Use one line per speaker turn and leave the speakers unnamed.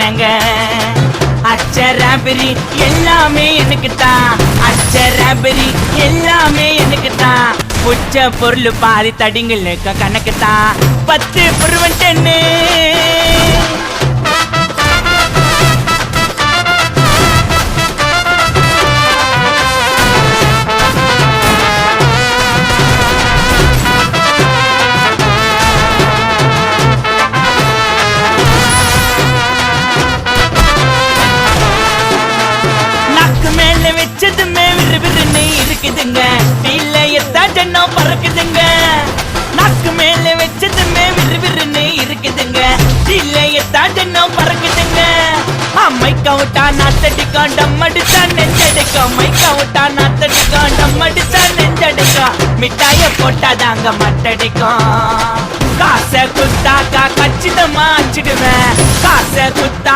ஏங்க அச்சராபரி எல்லாமே எனக்கு தான், அச்சராபரி எல்லாமே எனக்கு தான். புச்ச பொருள் பாதி தடிங்களுக்கு கணக்கு தான் 10 புருவன் 10. வச்சதுமே விறுவிறுன்னு இருக்குதுங்க, இல்லையத்தா ஜன்னம் பறக்குதுங்க. நாக்கு மேல வச்சதுமே விறுவிறுன்னு இருக்குதுங்க, இல்லையத்தா ஜன்னம் பறக்குதுங்க. மைக்க விட்டா நாத்தடிக்கும், டம் அடிச்சா நெஞ்சடிக்கும். மைக்க விட்டா நாத்தடிக்கும், டம் அடிச்சா நெஞ்சடிக்கும். மிட்டாய போட்டாதாங்க மட்டடிக்கும். காசை குத்தாக்கா கச்சிதமா அச்சிடுவேன், காசை குத்தா